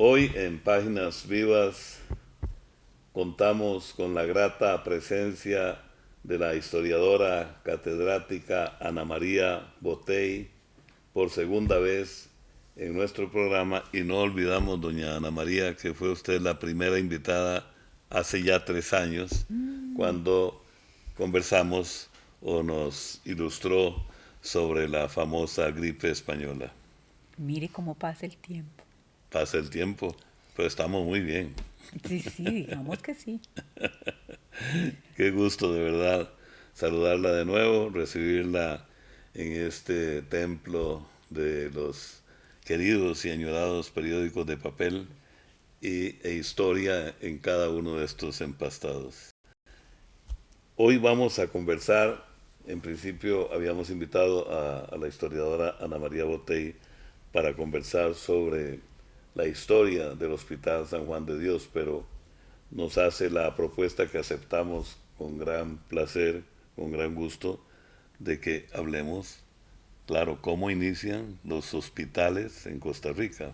Hoy en Páginas Vivas contamos con la grata presencia de la historiadora catedrática Ana María Botey por segunda vez en nuestro programa, y no olvidamos, doña Ana María, que fue usted la primera invitada hace ya 3 años cuando conversamos o nos ilustró sobre la famosa gripe española. Mire cómo pasa el tiempo. Pasa el tiempo, pero estamos muy bien. Sí, sí, digamos que sí. Qué gusto, de verdad, saludarla de nuevo, recibirla en este templo de los queridos y añorados periódicos de papel e historia en cada uno de estos empastados. Hoy vamos a conversar, en principio habíamos invitado a la historiadora Ana María Botey para conversar sobre la historia del Hospital San Juan de Dios, pero nos hace la propuesta que aceptamos con gran placer, con gran gusto, de que hablemos, claro, cómo inician los hospitales en Costa Rica.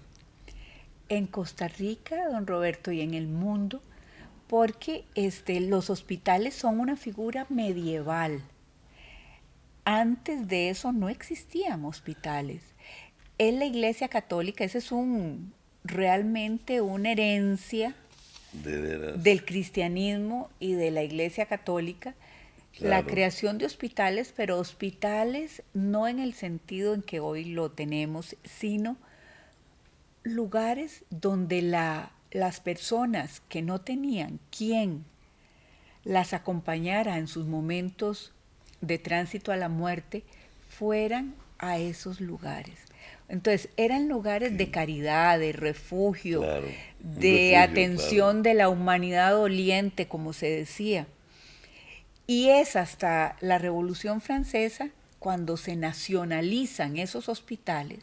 En Costa Rica, don Roberto, y en el mundo, porque los hospitales son una figura medieval. Antes de eso no existían hospitales. En la Iglesia Católica, ese es realmente una herencia De veras, del cristianismo y de la Iglesia Católica, la claro, creación de hospitales, pero hospitales no en el sentido en que hoy lo tenemos, sino lugares donde las personas que no tenían quien las acompañara en sus momentos de tránsito a la muerte fueran a esos lugares. Entonces eran lugares de sí, caridad, de refugio, claro, un de refugio, claro, atención de la humanidad doliente, como se decía. Y es hasta la Revolución Francesa cuando se nacionalizan esos hospitales.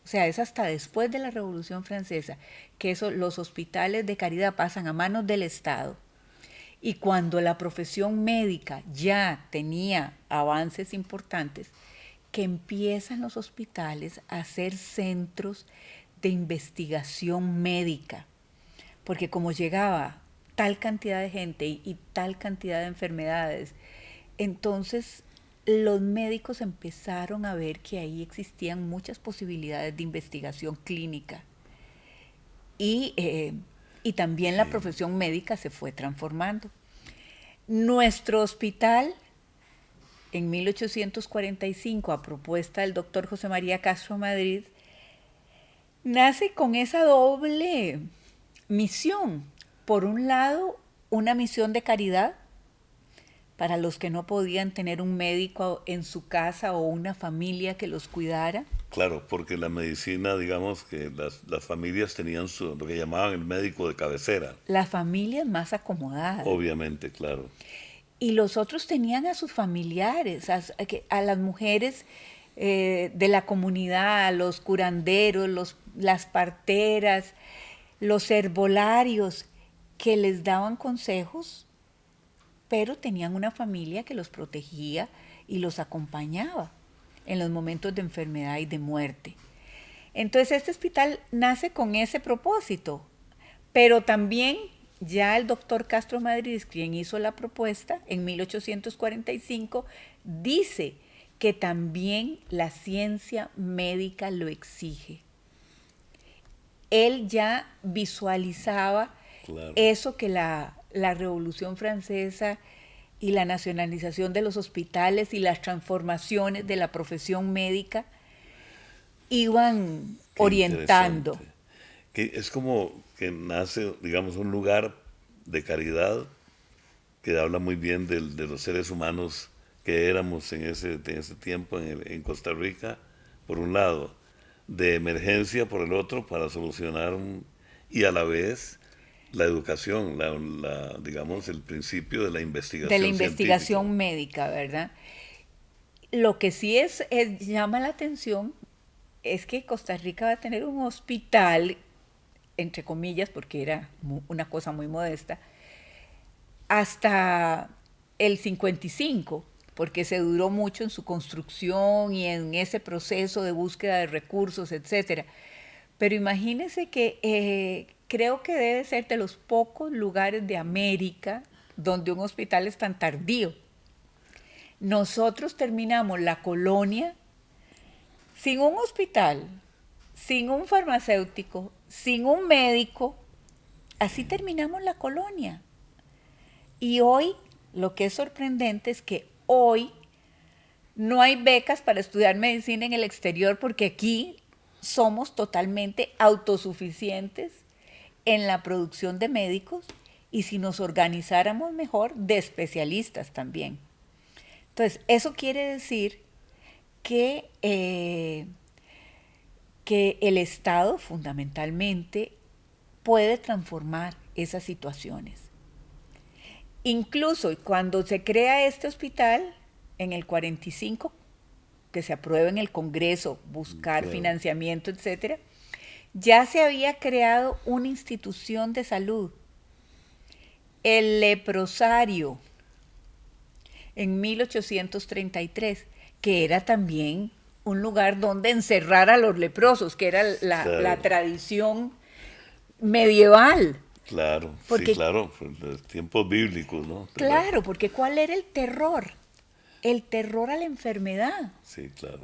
O sea, es hasta después de la Revolución Francesa que los hospitales de caridad pasan a manos del Estado. Y cuando la profesión médica ya tenía avances importantes, que empiezan los hospitales a ser centros de investigación médica. Porque como llegaba tal cantidad de gente y tal cantidad de enfermedades, entonces los médicos empezaron a ver que ahí existían muchas posibilidades de investigación clínica y, eh, y también la sí, profesión médica se fue transformando. Nuestro hospital, en 1845, a propuesta del doctor José María Castro Madrid, nace con esa doble misión. Por un lado, una misión de caridad para los que no podían tener un médico en su casa o una familia que los cuidara. claro, porque la medicina, digamos que las familias tenían lo que llamaban el médico de cabecera, Las familias más acomodadas. obviamente, claro, Y los otros tenían a sus familiares, a las mujeres de la comunidad, a los curanderos, las parteras, los herbolarios, que les daban consejos, pero tenían una familia que los protegía y los acompañaba en los momentos de enfermedad y de muerte. Entonces este hospital nace con ese propósito, pero también ya el doctor Castro Madrid, quien hizo la propuesta en 1845, dice que también la ciencia médica lo exige. Él ya visualizaba claro. eso que la Revolución Francesa y la nacionalización de los hospitales y las transformaciones de la profesión médica iban Qué orientando. interesante. Que es como que nace, digamos, un lugar de caridad que habla muy bien de los seres humanos que éramos en ese tiempo en Costa Rica, por un lado, de emergencia por el otro, para solucionar y a la vez la educación, digamos, el principio de la De la investigación científica. investigación médica, ¿verdad? Lo que sí llama la atención es que Costa Rica va a tener un hospital, entre comillas, porque era una cosa muy modesta, hasta el 55, porque se duró mucho en su construcción y en ese proceso de búsqueda de recursos, etcétera. Pero imagínense que creo que debe ser de los pocos lugares de América donde un hospital es tan tardío. Nosotros terminamos la colonia sin un hospital, sin un farmacéutico, sin un médico. Así terminamos la colonia. Y hoy lo que es sorprendente es que hoy no hay becas para estudiar medicina en el exterior porque aquí somos totalmente autosuficientes en la producción de médicos y si nos organizáramos mejor, de especialistas también. Entonces, eso quiere decir que el Estado fundamentalmente puede transformar esas situaciones. Incluso cuando se crea este hospital, en el 45, que se aprueba en el Congreso, buscar Claro. financiamiento, etcétera, ya se había creado una institución de salud, el leprosario, en 1833, que era también un lugar donde encerrar a los leprosos, que era la tradición medieval. Claro, sí, Porque, claro, pues, los tiempos bíblicos, ¿no? claro, porque ¿cuál era el terror? El terror a la enfermedad, Sí, claro.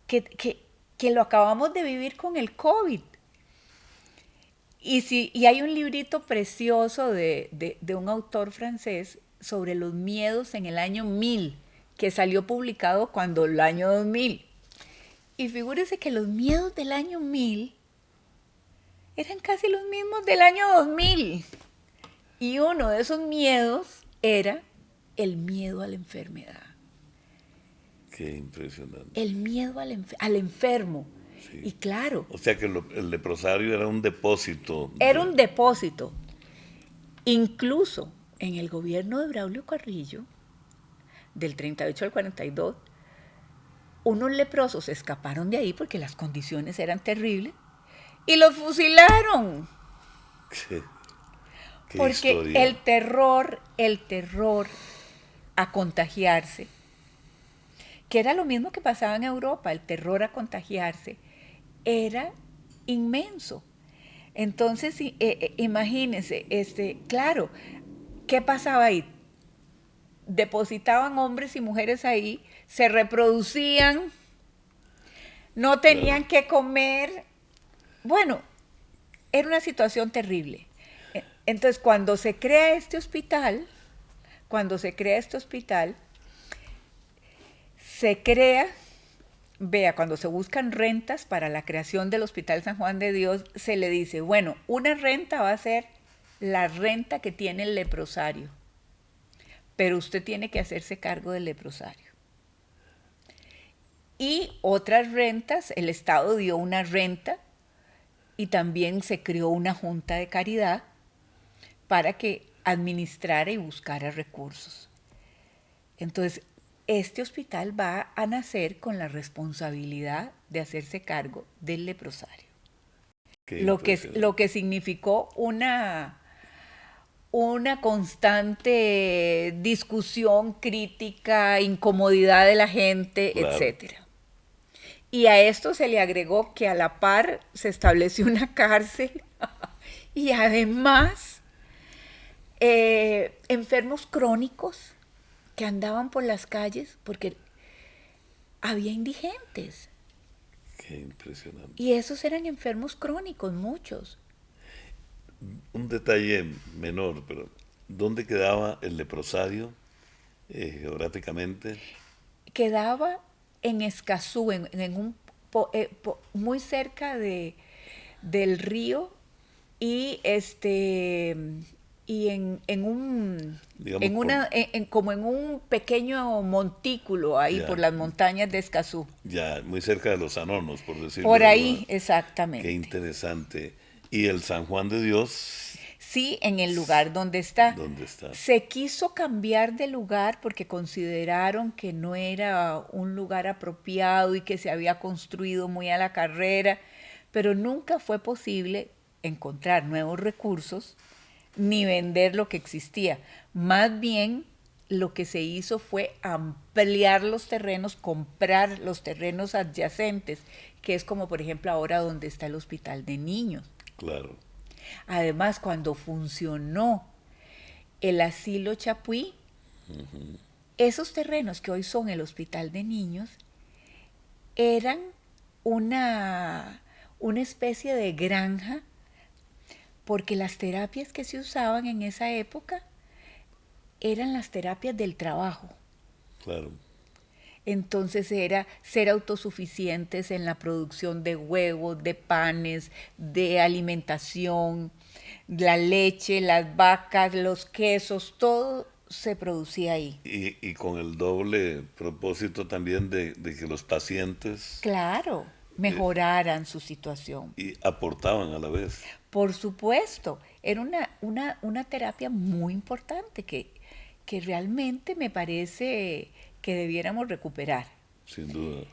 que lo acabamos de vivir con el COVID. Y hay un librito precioso de un autor francés sobre los miedos en el año 1000, que salió publicado cuando el año 2000. Y figúrese que los miedos del año 1000 eran casi los mismos del año 2000. Y uno de esos miedos era el miedo a la enfermedad. Qué impresionante. El miedo al enfermo. Sí. Y claro, O sea que el leprosario era un depósito. era un depósito. Incluso en el gobierno de Braulio Carrillo, del 38 al 42, unos leprosos escaparon de ahí porque las condiciones eran terribles y los fusilaron. Qué Porque historia. el terror a contagiarse, que era lo mismo que pasaba en Europa, el terror a contagiarse, era inmenso. Entonces, imagínense, claro, ¿qué pasaba ahí? Depositaban hombres y mujeres ahí, se reproducían, no tenían que comer. Bueno, era una situación terrible. Entonces, cuando se crea este hospital, se crea, vea, cuando se buscan rentas para la creación del Hospital San Juan de Dios, se le dice, bueno, una renta va a ser la renta que tiene el leprosario, pero usted tiene que hacerse cargo del leprosario. Y otras rentas, el Estado dio una renta y también se creó una junta de caridad para que administrara y buscara recursos. Entonces, este hospital va a nacer con la responsabilidad de hacerse cargo del leprosario. Lo que significó una constante discusión, crítica, incomodidad de la gente, Claro. etcétera. Y a esto se le agregó que a la par se estableció una cárcel y además enfermos crónicos que andaban por las calles porque había indigentes. Qué impresionante. Y esos eran enfermos crónicos, muchos. Un detalle menor, pero ¿dónde quedaba el leprosario geográficamente? Quedaba en Escazú, muy cerca del río y y en un, Digamos, en una, como en un pequeño montículo ahí por ya, las montañas de Escazú. ya, muy cerca de los Anonos, por decirlo Por de alguna. ahí, Qué exactamente. interesante. Y el San Juan de Dios, Sí, en el lugar donde está. ¿dónde está? Se quiso cambiar de lugar porque consideraron que no era un lugar apropiado y que se había construido muy a la carrera, pero nunca fue posible encontrar nuevos recursos ni vender lo que existía. Más bien, lo que se hizo fue ampliar los terrenos, comprar los terrenos adyacentes, que es como por ejemplo ahora donde está el hospital de niños. Claro. Además, cuando funcionó el asilo Chapuí, esos terrenos que hoy son el hospital de niños eran una especie de granja porque las terapias que se usaban en esa época eran las terapias del trabajo. Claro. Entonces era ser autosuficientes en la producción de huevos, de panes, de alimentación, la leche, las vacas, los quesos, todo se producía ahí. Y con el doble propósito también de que los pacientes Claro, eh, mejoraran su situación. y aportaban a la vez, Por supuesto, era una terapia muy importante que realmente me parece que debiéramos recuperar. sin duda.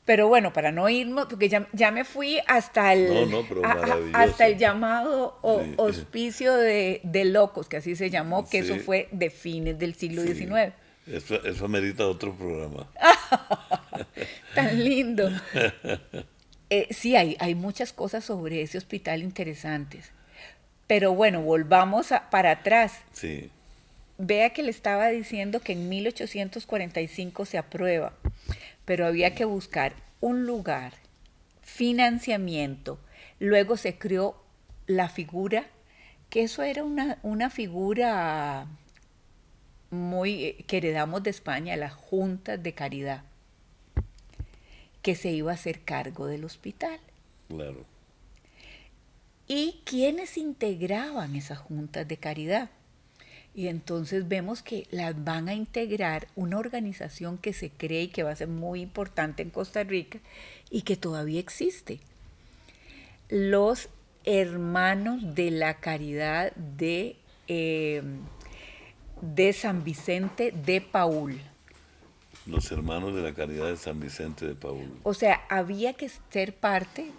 Pero bueno, para no irnos, porque ya me fui hasta No, no, pero hasta el maravilloso. llamado Sí, hospicio de locos, que así se llamó, que eso sí, fue de fines del siglo sí. XIX. Eso amerita otro programa. Tan lindo. Sí, hay muchas cosas sobre ese hospital interesantes. Pero bueno, volvamos para atrás. Sí, Vea que le estaba diciendo que en 1845 se aprueba, pero había que buscar un lugar, financiamiento. Luego se creó la figura, que eso era una figura muy que heredamos de España, las juntas de caridad, que se iba a hacer cargo del hospital. claro. ¿Y quiénes integraban esas juntas de caridad? Y entonces vemos que las van a integrar una organización que se cree y que va a ser muy importante en Costa Rica y que todavía existe. Los hermanos de la caridad de San Vicente de Paúl. Los hermanos de la Caridad de San Vicente de Paúl. O sea, había que ser parte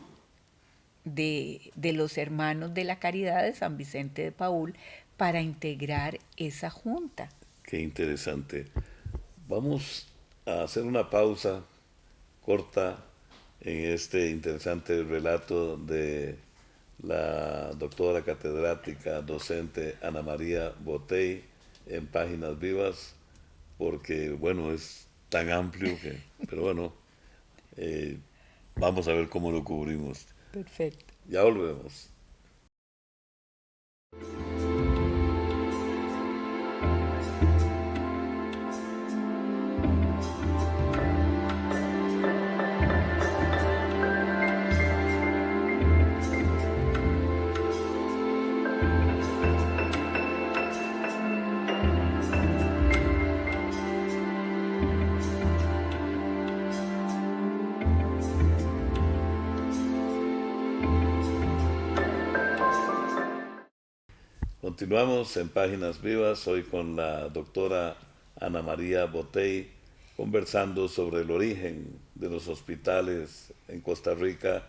de los hermanos de la caridad de San Vicente de Paúl para integrar esa junta. Qué interesante. Vamos a hacer una pausa corta en este interesante relato de la doctora catedrática docente Ana María Botey en Páginas Vivas, porque bueno, es tan amplio que, pero bueno, eh, vamos a ver cómo lo cubrimos. Perfecto. Ya volvemos. Continuamos en Páginas Vivas, hoy con la doctora Ana María Botey, conversando sobre el origen de los hospitales en Costa Rica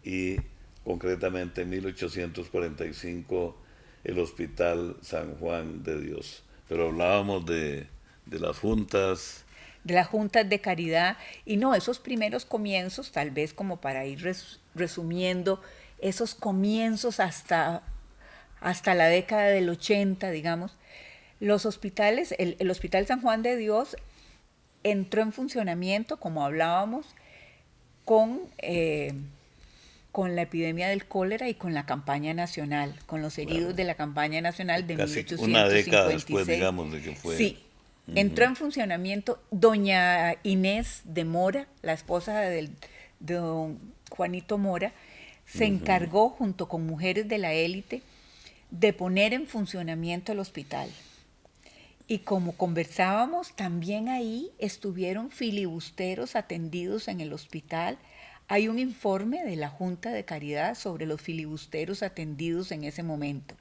y concretamente en 1845 el Hospital San Juan de Dios. Pero hablábamos de las juntas, De las juntas de caridad. Y no, esos primeros comienzos, tal vez como para ir resumiendo, esos comienzos hasta la década del 80, digamos, los hospitales, el Hospital San Juan de Dios entró en funcionamiento, como hablábamos, con, eh, con la epidemia del cólera y con la campaña nacional, con los heridos claro, de la campaña nacional de casi una década después, 1856. digamos, de que fue. Sí, entró en funcionamiento doña Inés de Mora, la esposa de don Juanito Mora, se encargó junto con mujeres de la élite de poner en funcionamiento el hospital. Y como conversábamos, también ahí estuvieron filibusteros atendidos en el hospital. Hay un informe de la Junta de Caridad sobre los filibusteros atendidos en ese momento.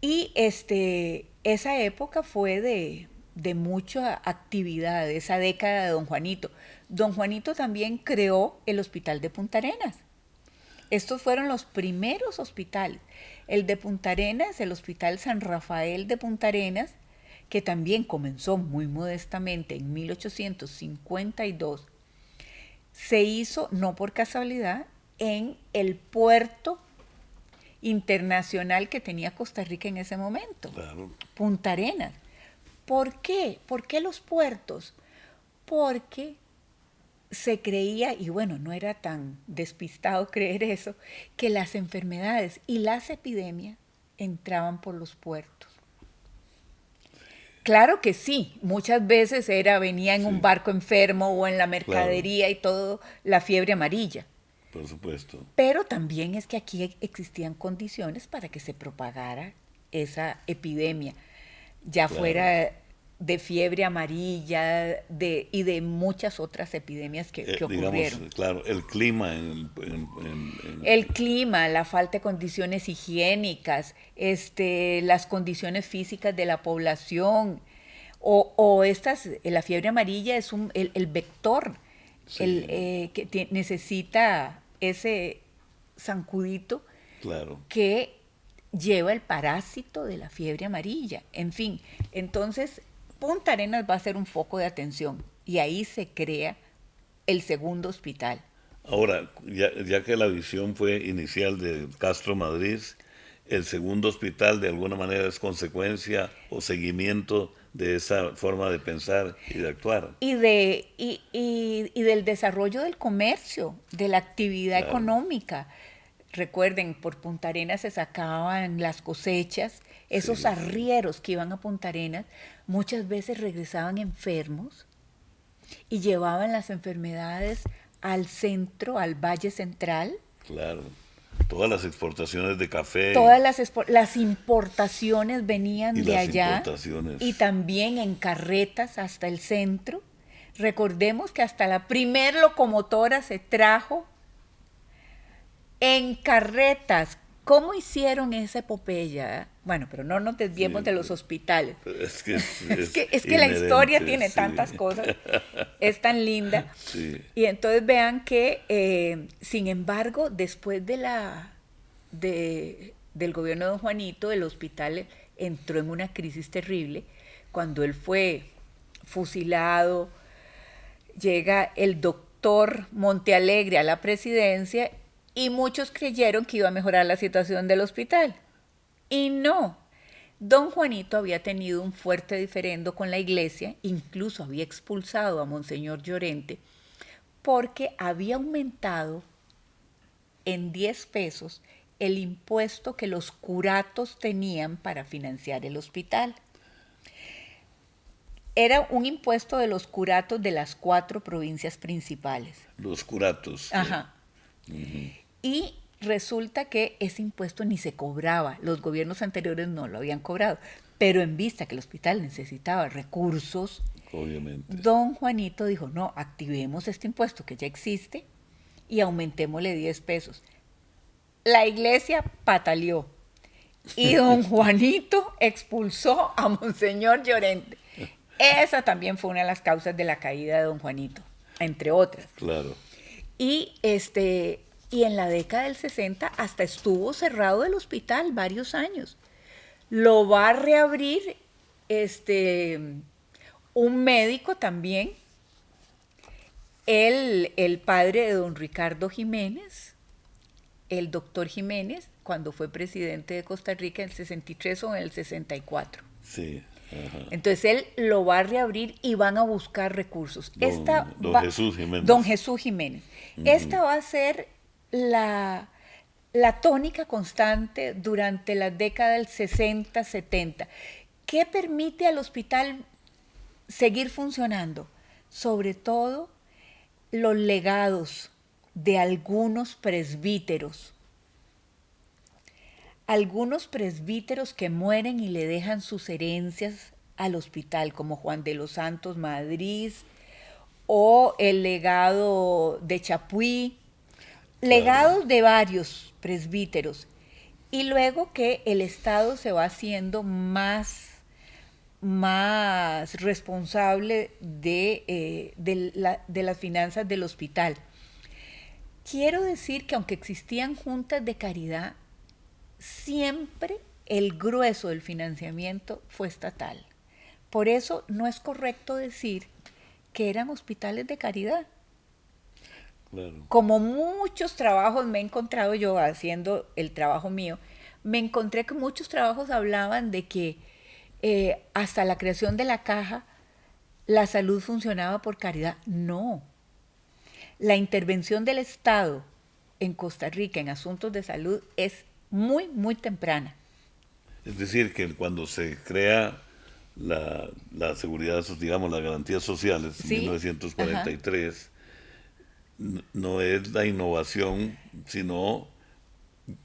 Y esa época fue de mucha actividad, esa década de don Juanito. Don Juanito también creó el Hospital de Punta Arenas. Estos fueron los primeros hospitales. El de Punta Arenas, el Hospital San Rafael de Punta Arenas, que también comenzó muy modestamente en 1852, se hizo, no por casualidad, en el puerto internacional que tenía Costa Rica en ese momento, Claro. Punta Arenas. ¿Por qué? ¿Por qué los puertos? Porque se creía, y bueno, no era tan despistado creer eso, que las enfermedades y las epidemias entraban por los puertos. Claro que sí, muchas veces venía en un barco enfermo o en la mercadería, claro, y todo, la fiebre amarilla. Por supuesto. Pero también es que aquí existían condiciones para que se propagara esa epidemia, ya Claro. fuera de fiebre amarilla y de muchas otras epidemias que ocurrieron. Digamos, claro, el clima. El clima, la falta de condiciones higiénicas, las condiciones físicas de la población, la fiebre amarilla es el vector, Sí. que necesita ese zancudito, Claro, que lleva el parásito de la fiebre amarilla. En fin, entonces Punta Arenas va a ser un foco de atención y ahí se crea el segundo hospital. Ahora, ya que la visión fue inicial de Castro Madrid, el segundo hospital de alguna manera es consecuencia o seguimiento de esa forma de pensar y de actuar. Y del desarrollo del comercio, de la actividad, claro, económica. Recuerden, por Punta Arenas se sacaban las cosechas, esos arrieros que iban a Punta Arenas muchas veces regresaban enfermos y llevaban las enfermedades al centro, al Valle Central. Claro, todas las exportaciones de café. Todas las importaciones venían de allá y también en carretas hasta el centro. Recordemos que hasta la primer locomotora se trajo en carretas. ¿Cómo hicieron esa epopeya? Bueno, pero no nos desviemos de los hospitales. Es que, es que la historia tiene tantas cosas. Es tan linda. Sí. Y entonces vean que, sin embargo, después del gobierno de don Juanito, el hospital entró en una crisis terrible. Cuando él fue fusilado, llega el doctor Montealegre a la presidencia y muchos creyeron que iba a mejorar la situación del hospital. Y no. Don Juanito había tenido un fuerte diferendo con la iglesia, incluso había expulsado a Monseñor Llorente, porque había aumentado en 10 pesos el impuesto que los curatos tenían para financiar el hospital. Era un impuesto de los curatos de las 4 provincias principales. Los curatos. Ajá. Y resulta que ese impuesto ni se cobraba, los gobiernos anteriores no lo habían cobrado, pero en vista que el hospital necesitaba recursos, obviamente, don Juanito dijo, no, activemos este impuesto que ya existe y aumentémosle 10 pesos. La iglesia pataleó y don Juanito expulsó a Monseñor Llorente. Esa también fue una de las causas de la caída de don Juanito, entre otras. Claro. Y en la década del 60 hasta estuvo cerrado el hospital varios años. Lo va a reabrir un médico también, el padre de don Ricardo Jiménez, el doctor Jiménez, cuando fue presidente de Costa Rica en el 63 o en el 64. Sí. Ajá. Entonces él lo va a reabrir y van a buscar recursos. Don Jesús Jiménez. Don Jesús Jiménez. Esta va a ser la tónica constante durante la década del 60-70. ¿Qué permite al hospital seguir funcionando? Sobre todo los legados de algunos presbíteros. algunos presbíteros que mueren y le dejan sus herencias al hospital, como Juan de los Santos Madrid o el legado de Chapuí, Claro. legados de varios presbíteros. Y luego que el Estado se va haciendo más responsable de las finanzas del hospital. Quiero decir que aunque existían juntas de caridad, siempre el grueso del financiamiento fue estatal. Por eso no es correcto decir que eran hospitales de caridad. Claro. Como muchos trabajos me he encontrado yo haciendo el trabajo mío, me encontré que muchos trabajos hablaban de que hasta la creación de la caja la salud funcionaba por caridad. No, la intervención del Estado en Costa Rica en asuntos de salud es muy, muy temprana. Es decir, que cuando se crea la seguridad, digamos, las garantías sociales en ¿Sí? Ajá. 1943, no es la innovación, sino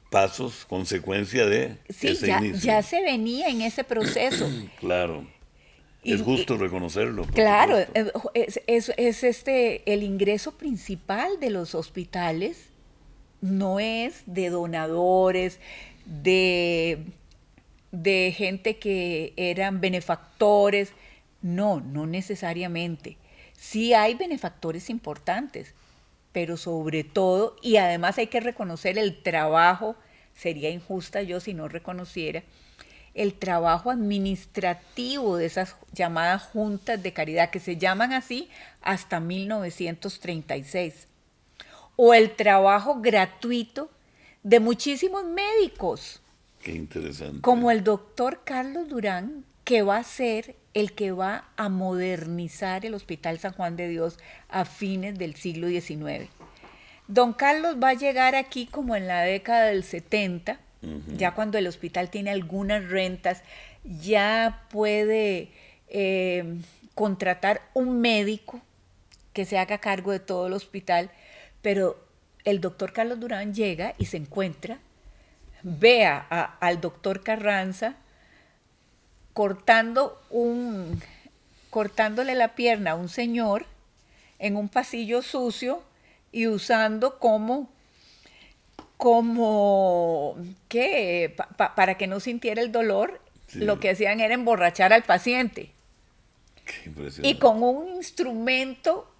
pasos, consecuencia de Sí, ese ya inicio. se venía en ese proceso. Claro, es Y justo reconocerlo, por claro, supuesto. es el ingreso principal de los hospitales, no es de donadores, de, de gente que eran benefactores, no, no necesariamente. Sí hay benefactores importantes, pero sobre todo, y además hay que reconocer el trabajo, sería injusta yo si no reconociera, el trabajo administrativo de esas llamadas juntas de caridad, que se llaman así hasta 1936, o el trabajo gratuito de muchísimos médicos, Qué interesante. como el doctor Carlos Durán, que va a ser el que va a modernizar el Hospital San Juan de Dios a fines del siglo XIX. Don Carlos va a llegar aquí como en la década del 70, ya cuando el hospital tiene algunas rentas, ya puede contratar un médico que se haga cargo de todo el hospital, pero el doctor Carlos Durán llega y se encuentra, ve al doctor Carranza cortando cortándole la pierna a un señor en un pasillo sucio y usando ¿qué? Para que no sintiera el dolor, lo Sí, que hacían era emborrachar al paciente. qué Y con impresionante. un instrumento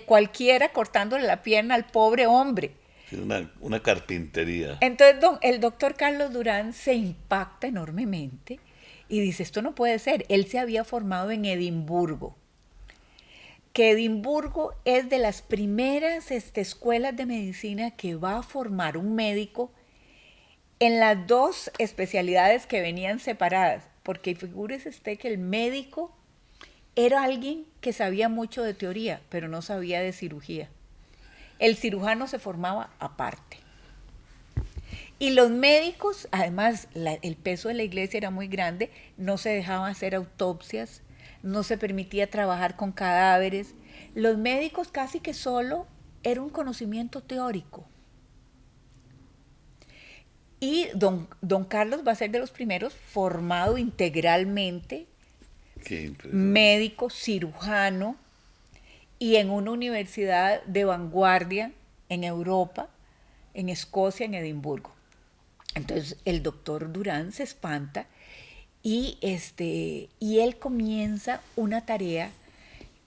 cualquiera cortándole la pierna al pobre hombre. Sí, una carpintería. Entonces el doctor Carlos Durán se impacta enormemente y dice, esto no puede ser. Él se había formado en Edimburgo, que Edimburgo es de las primeras escuelas de medicina que va a formar un médico en las dos especialidades que venían separadas, porque figúrese usted que el médico era alguien que sabía mucho de teoría, pero no sabía de cirugía. El cirujano se formaba aparte. Y los médicos, además el peso de la iglesia era muy grande, no se dejaban hacer autopsias, no se permitía trabajar con cadáveres. Los médicos casi que solo era un conocimiento teórico. Y don Carlos va a ser de los primeros formado integralmente, Qué impresionante. médico, cirujano, y en una universidad de vanguardia en Europa, en Escocia, en Edimburgo. Entonces el doctor Durán se espanta y él comienza una tarea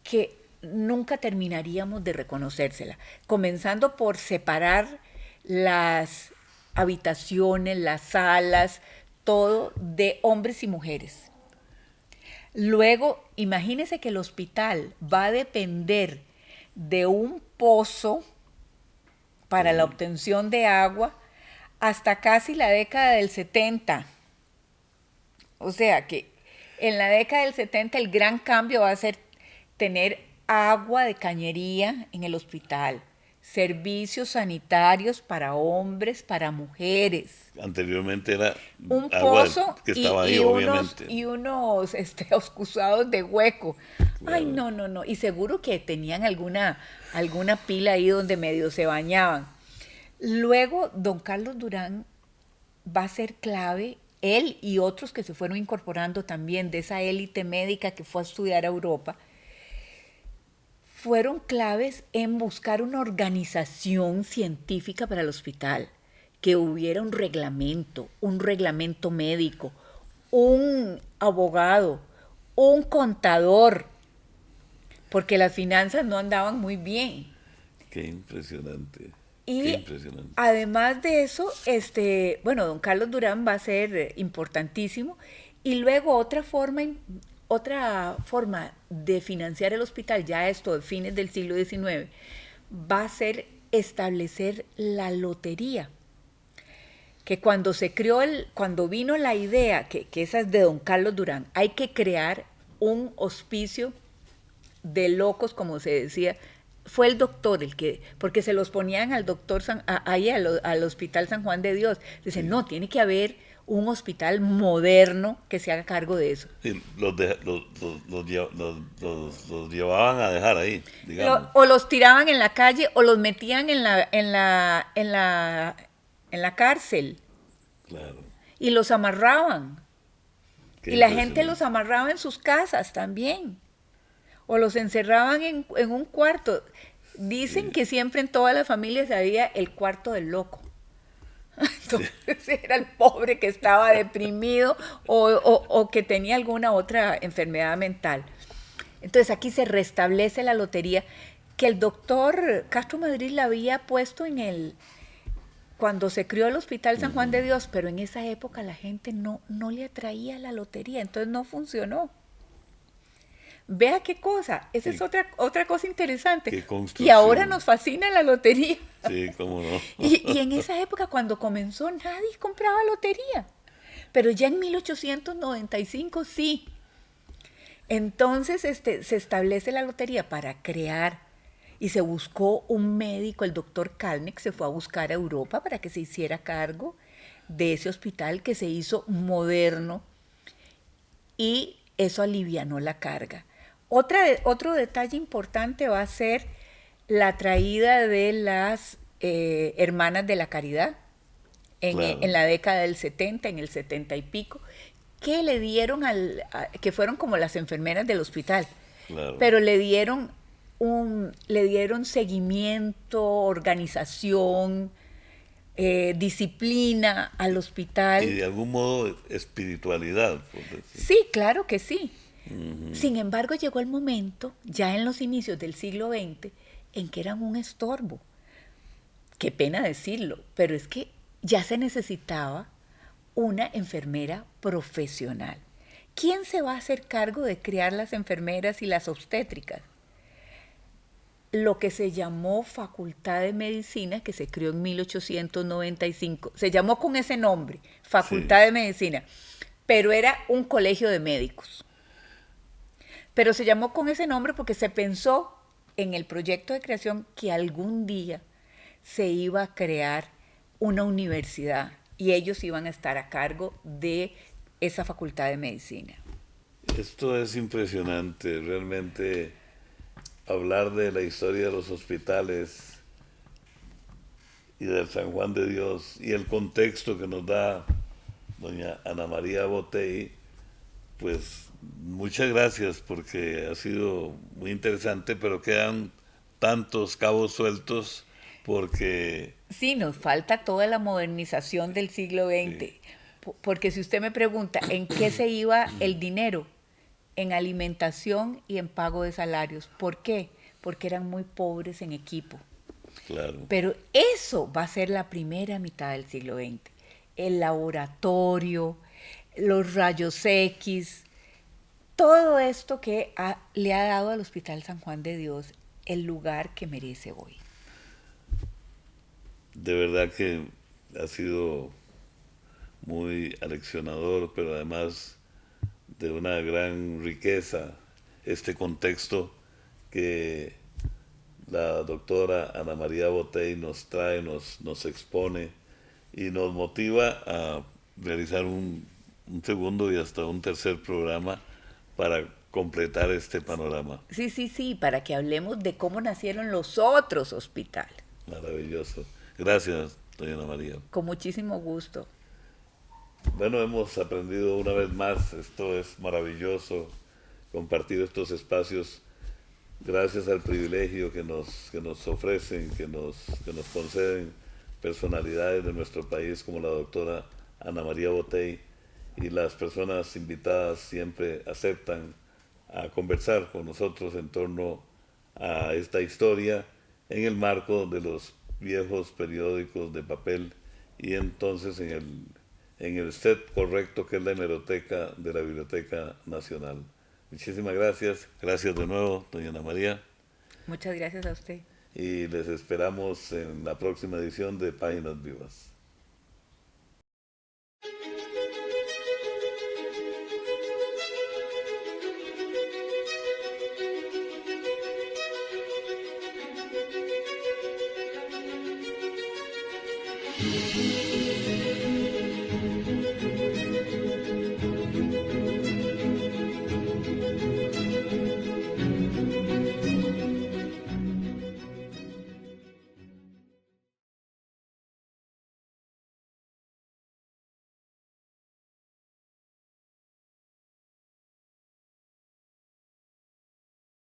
que nunca terminaríamos de reconocérsela, comenzando por separar las habitaciones, las salas, todo de hombres y mujeres. Luego, imagínese que el hospital va a depender de un pozo para la Sí. obtención de agua hasta casi la década del 70. O sea que en la década del 70 el gran cambio va a ser tener agua de cañería en el hospital, servicios sanitarios para hombres, para mujeres, Anteriormente era un agua pozo que estaba ahí, obviamente. y unos excusados de hueco. Ay, Claro. no, no, no. Y seguro que tenían alguna pila ahí donde medio se bañaban. Luego, don Carlos Durán va a ser clave, él y otros que se fueron incorporando también de esa élite médica que fue a estudiar a Europa, fueron claves en buscar una organización científica para el hospital, que hubiera un reglamento médico, un abogado, un contador, porque las finanzas no andaban muy bien. Qué impresionante. Qué Y impresionante. además de eso, bueno, don Carlos Durán va a ser importantísimo. Y luego otra forma de financiar el hospital, ya esto de fines del siglo XIX, va a ser establecer la lotería. Que cuando vino la idea, que esa es de don Carlos Durán, hay que crear un hospicio de locos, como se decía, fue el doctor el que, porque se los ponían al doctor, ahí al Hospital San Juan de Dios. Dicen, Sí. no, tiene que haber un hospital moderno que se haga cargo de eso. Sí, los llevaban a dejar ahí, digamos. O los tiraban en la calle o los metían en la cárcel Claro. y los amarraban. Qué Y la gente impresionante. los amarraba en sus casas también. O los encerraban en un cuarto. Dicen Sí, que siempre en todas las familias había el cuarto del loco. sí. Entonces era el pobre que estaba deprimido o que tenía alguna otra enfermedad mental. Entonces aquí se restablece la lotería que el doctor Castro Madrid la había puesto cuando se crió el Hospital San Juan de Ujú. Dios, pero en esa época la gente no le atraía la lotería, entonces no funcionó. Vea qué cosa, esa es Sí, otra cosa interesante. qué Y ahora construcción. nos fascina la lotería. Sí, cómo no. Y en esa época cuando comenzó nadie compraba lotería. Pero ya en 1895 sí. Entonces se establece la lotería para crear y se buscó un médico, el doctor Kalneck se fue a buscar a Europa para que se hiciera cargo de ese hospital que se hizo moderno y eso alivianó la carga. Otro detalle importante va a ser la traída de las hermanas de la caridad en Claro, la década del 70, en el 70 y pico, que le dieron que fueron como las enfermeras del hospital, claro. pero le dieron seguimiento, organización, disciplina al Y hospital. de algún modo espiritualidad, por decir. Sí, claro que sí. Ujú. Sin embargo, llegó el momento, ya en los inicios del siglo XX, en que eran un estorbo. Qué pena decirlo, pero es que ya se necesitaba una enfermera profesional. ¿Quién se va a hacer cargo de criar las enfermeras y las obstétricas? Lo que se llamó Facultad de Medicina, que se creó en 1895, se llamó con ese nombre, Sí, Facultad de Medicina, pero era un colegio de médicos. Pero se llamó con ese nombre porque se pensó en el proyecto de creación que algún día se iba a crear una universidad y ellos iban a estar a cargo de esa facultad de medicina. esto es impresionante, realmente hablar de la historia de los hospitales y del San Juan de Dios y el contexto que nos da doña Ana María Botey, pues muchas gracias porque ha sido muy interesante, pero quedan tantos cabos sueltos porque Sí, nos falta toda la modernización del siglo sí, XX, porque si usted me pregunta en qué se iba el dinero, en alimentación y en pago de salarios. ¿Por qué? Porque eran muy pobres en equipo. claro. Pero eso va a ser la primera mitad del siglo XX. El laboratorio, los rayos X, todo esto que le ha dado al Hospital San Juan de Dios el lugar que merece hoy. De verdad que ha sido muy aleccionador, pero además de una gran riqueza este contexto que la doctora Ana María Botey nos trae, nos expone y nos motiva a realizar un segundo y hasta un tercer programa para completar este panorama. Sí, sí, sí, para que hablemos de cómo nacieron los otros hospitales. Maravilloso. Gracias, doña Ana María. Con muchísimo gusto. Bueno, hemos aprendido una vez más, esto es maravilloso, compartir estos espacios gracias al privilegio que nos ofrecen, que nos conceden personalidades de nuestro país como la doctora Ana María Botey, y las personas invitadas siempre aceptan a conversar con nosotros en torno a esta historia en el marco de los viejos periódicos de papel y entonces en el set correcto que es la hemeroteca de la Biblioteca Nacional. Muchísimas gracias, gracias de nuevo, doña Ana María, Muchas gracias a usted. y les esperamos en la próxima edición de Páginas Vivas.